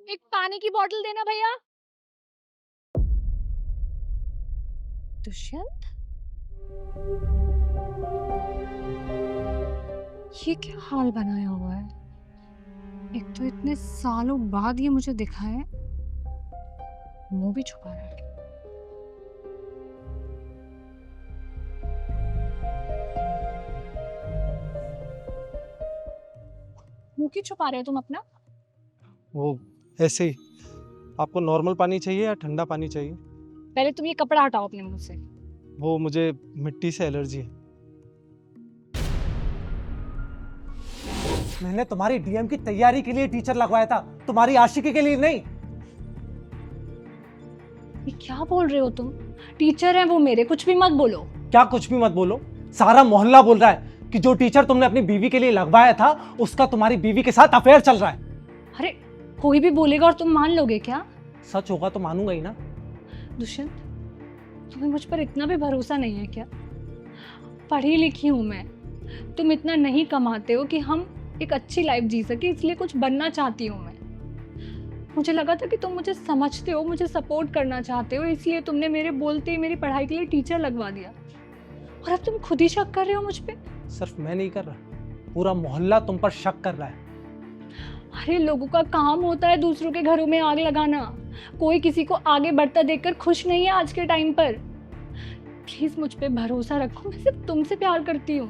एक पानी की बोतल देना भैया। दुष्यंत, ये क्या हाल बनाया हुआ है? एक तो इतने सालों बाद ये मुझे दिखा है, मुंह भी छुपा रहा है। मुंह क्यों छुपा रहे हो तुम अपना? वो ऐसे ही। आपको नॉर्मल पानी चाहिए या ठंडा पानी चाहिए? पहले तुम ये कपड़ा हटाओ अपने मुंह से। वो मुझे मिट्टी से एलर्जी है। मैंने तुम्हारी डीएम की तैयारी के लिए टीचर लगवाया था, तुम्हारी आशिकी के लिए नहीं। ये क्या बोल रहे हो तुम? टीचर हैं वो मेरे, कुछ भी मत बोलो। क्या कुछ भी मत बोलो? सारा मोहल्ला बोल रहा है कि जो टीचर तुमने अपनी बीवी के लिए लगवाया था उसका तुम्हारी बीवी के साथ अफेयर चल रहा है। अरे, कोई भी बोलेगा और तुम मान लोगे क्या? सच होगा तो मानूंगा ही ना। दुष्यंत, तुम्हें मुझ पर इतना भी भरोसा नहीं है क्या? पढ़ी लिखी हूं मैं, तुम इतना नहीं कमाते हो कि हम एक अच्छी लाइफ जी सके, इसलिए कुछ बनना चाहती हूँ मैं। मुझे लगा था कि तुम मुझे समझते हो, मुझे सपोर्ट करना चाहते हो, इसलिए तुमने मेरे बोलते ही मेरी पढ़ाई के लिए टीचर लगवा दिया। और अब तुम खुद ही शक कर रहे हो मुझ पे। सिर्फ मैं नहीं कर रहा, पूरा मोहल्ला तुम पर शक कर रहा है। अरे, लोगों का काम होता है दूसरों के घरों में आग लगाना। कोई किसी को आगे बढ़ता देखकर खुश नहीं है आज के टाइम पर। प्लीज मुझ पे भरोसा रखो, मैं सिर्फ तुमसे प्यार करती हूँ।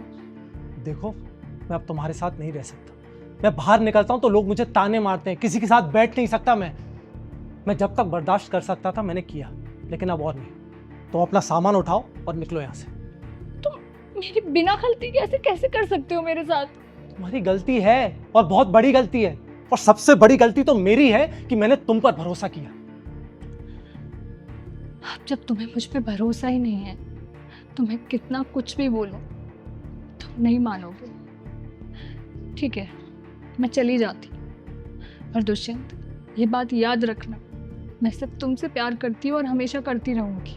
देखो, मैं अब तुम्हारे साथ नहीं रह सकता। मैं बाहर निकलता हूं तो लोग मुझे ताने मारते हैं, किसी के साथ बैठ नहीं सकता मैं जब तक बर्दाश्त कर सकता था मैंने किया, लेकिन अब और नहीं। तो अपना सामान उठाओ और निकलो यहाँ से। तुम मेरी बिना गलती कैसे कैसे कर सकते हो मेरे साथ? तुम्हारी गलती है और बहुत बड़ी गलती है, और सबसे बड़ी गलती तो मेरी है कि मैंने तुम पर भरोसा किया। अब जब तुम्हें मुझ पे भरोसा ही नहीं है, तुम्हें कितना कुछ भी बोलो तुम नहीं मानोगे। ठीक है, मैं चली जाती, पर दुष्यंत, ये बात याद रखना, मैं सिर्फ तुमसे प्यार करती हूँ और हमेशा करती रहूंगी।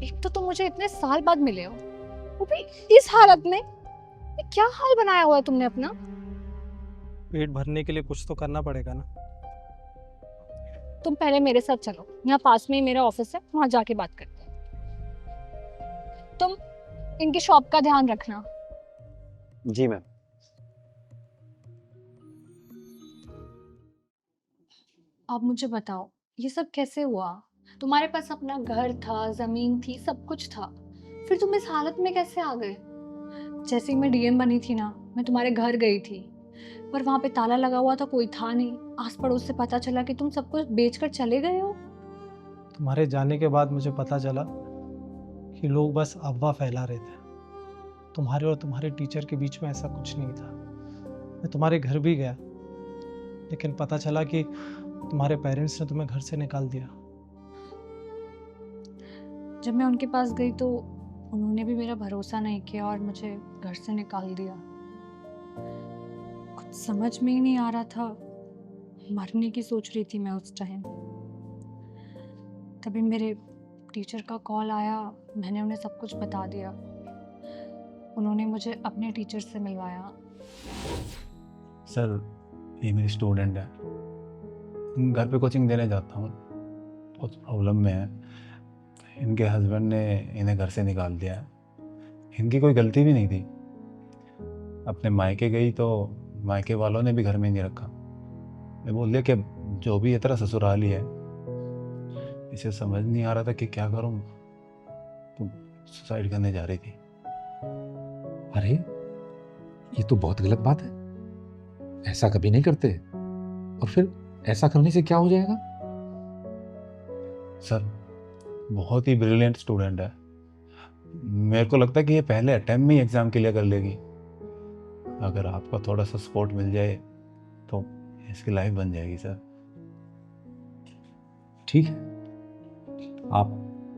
एक तो तुम मुझे इतने साल बाद मिले हो, वो भी इस हालत में। ये क्या हाल बनाया हुआ है तुमने अपना? पेट भरने के लिए कुछ तो करना पड़ेगा ना। तुम पहले मेरे साथ चलो, यहाँ पास में ही मेरा ऑफिस है, वहां जाके बात करते हैं। तुम इनकी शॉप का ध्यान रखना। जी मैम। अब मुझे बताओ, ये सब कैसे हुआ? तुम्हारे पास अपना घर था, जमीन थी, सब कुछ था, फिर तुम इस हालत में कैसे आ गए? जैसे ही मैं डीएम बनी थी ना, मैं तुम्हारे घर गई थी, पर वहां पे ताला लगा हुआ था, कोई था नहीं। आस पड़ोस से पता चला कि तुम सब कुछ बेचकर चले गए हो। तुम्हारे जाने के बाद मुझे पता चला कि लोग बस अफवाह फैला रहे थे। तुम्हारे और तुम्हारे टीचर के बीच में ऐसा कुछ नहीं था। मैं तुम्हारे घर भी गया, लेकिन पता चला कि तुम्हारे पेरेंट्स ने तुम्हें घर से निकाल दिया। जब मैं उनके पास गई तो उन्होंने भी मेरा भरोसा नहीं किया और मुझे घर से निकाल दिया। कुछ समझ में ही नहीं आ रहा था, मरने की सोच रही थी मैं उस टाइम। तभी मेरे टीचर का कॉल आया, मैंने उन्हें सब कुछ बता दिया। उन्होंने मुझे अपने टीचर से मिलवाया। सर, ये मेरी स्टूडेंट है, घर पे कोचिंग देने जाता हूँ, बहुत प्रॉब्लम में है। इनके हस्बैंड ने इन्हें घर से निकाल दिया है। इनकी कोई गलती भी नहीं थी। अपने मायके गई तो मायके वालों ने भी घर में नहीं रखा। मैं बोल दिया कि जो भी है तेरा ससुराल ही है। इसे समझ नहीं आ रहा था कि क्या करूँ, तो सुसाइड करने जा रही थी। अरे, ये तो बहुत गलत बात है, ऐसा कभी नहीं करते। और फिर ऐसा करने से क्या हो जाएगा? सर, बहुत ही ब्रिलियंट स्टूडेंट है। मेरे को लगता है कि ये पहले अटेम्प्ट में ही एग्ज़ाम क्लियर कर लेगी। अगर आपका थोड़ा सा सपोर्ट मिल जाए तो इसकी लाइफ बन जाएगी सर। ठीक है, आप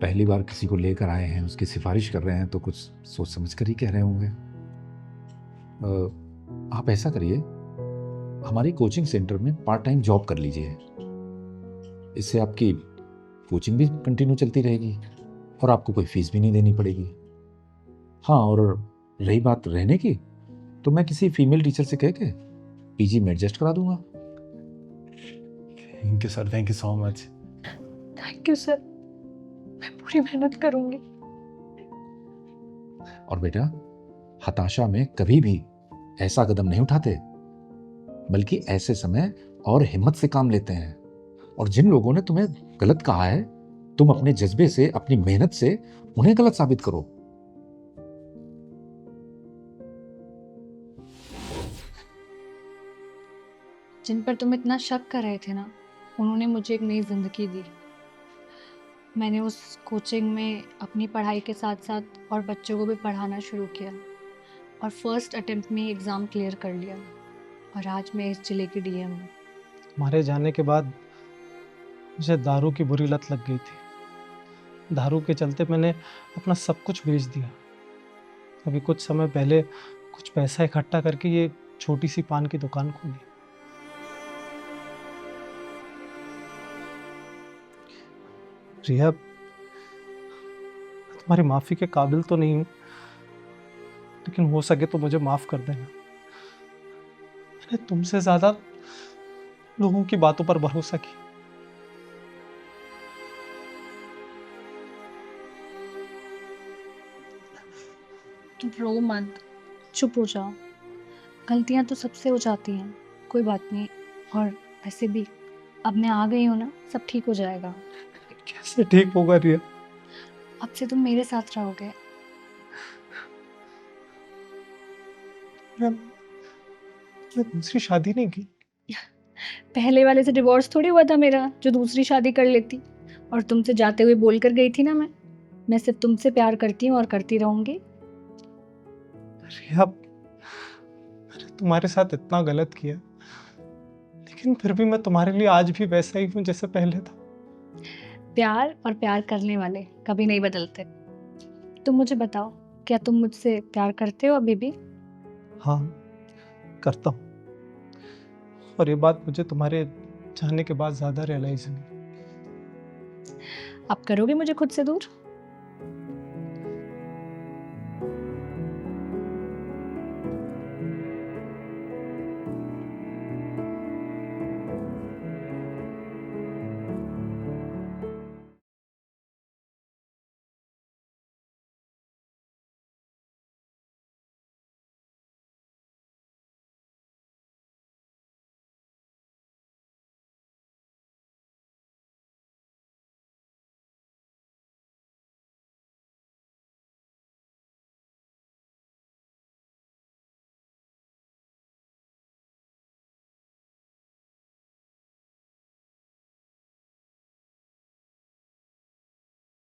पहली बार किसी को लेकर आए हैं, उसकी सिफारिश कर रहे हैं, तो कुछ सोच समझ कर ही कह रहे होंगे। आप ऐसा करिए, हमारी कोचिंग सेंटर में पार्ट टाइम जॉब कर लीजिए। इससे आपकी कोचिंग भी कंटिन्यू चलती रहेगी और आपको कोई फीस भी नहीं देनी पड़ेगी। हाँ, और रही बात रहने की, तो मैं किसी फीमेल टीचर से कह के पीजी में एडजस्ट करा दूंगा। Thank you sir, thank you so much. Thank you sir, मैं पूरी मेहनत करूंगी। और बेटा, हताशा में कभी भी ऐसा कदम नहीं उठाते, बल्कि ऐसे समय और हिम्मत से काम लेते हैं। और जिन लोगों ने तुम्हें गलत कहा है, तुम अपने जज्बे से, अपनी मेहनत से उन्हें गलत साबित करो। जिन पर तुम इतना शक कर रहे थे ना, उन्होंने मुझे एक नई जिंदगी दी। मैंने उस कोचिंग में अपनी पढ़ाई के साथ साथ और बच्चों को भी पढ़ाना शुरू किया और फर्स्ट अटेम्प्ट में एग्ज़ाम क्लियर कर लिया और आज मैं इस जिले की डीएम हूँ। तुम्हारे जाने के बाद मुझे दारू की बुरी लत लग गई थी। दारू के चलते मैंने अपना सब कुछ बेच दिया। अभी कुछ समय पहले कुछ पैसा इकट्ठा करके ये छोटी सी पान की दुकान खोली। रिया, मैं तुम्हारी माफ़ी के काबिल तो नहीं हूँ, लेकिन हो सके तो मुझे माफ़ कर देना। मैंने तुमसे ज़्यादा लोगों की बातों पर भरोसा किया। तुम रो मत, चुप हो जाओ। गलतियाँ तो सबसे हो जाती हैं, कोई बात नहीं। और वैसे भी अब मैं आ गई हूँ ना, सब ठीक हो जाएगा। कैसे ठीक होगा रिया? अब से तुम मेरे साथ रहोगे। मैं दूसरी शादी नहीं की। पहले वाले से डिवोर्स थोड़ी हुआ था मेरा, जो दूसरी शादी कर लेती। और तुमसे जाते हुए बोल कर गई थी ना, मैं सिर्फ तुमसे प्यार करती हूँ और करती रहूंगी। रिया, मैंने तुम्हारे साथ इतना गलत किया, लेकिन फिर भी मैं तुम्हारे लिए आज भी वैसा ही हूँ जैसे पहले था। प्यार और प्यार करने वाले कभी नहीं बदलते। तुम मुझे बताओ, क्या तुम मुझसे प्यार करते हो अभी भी? हाँ, करता हूँ। और ये बात मुझे तुम्हारे जाने के बाद ज़्यादा रियलाइज हुई। अब करोगे मुझे खुद से दूर?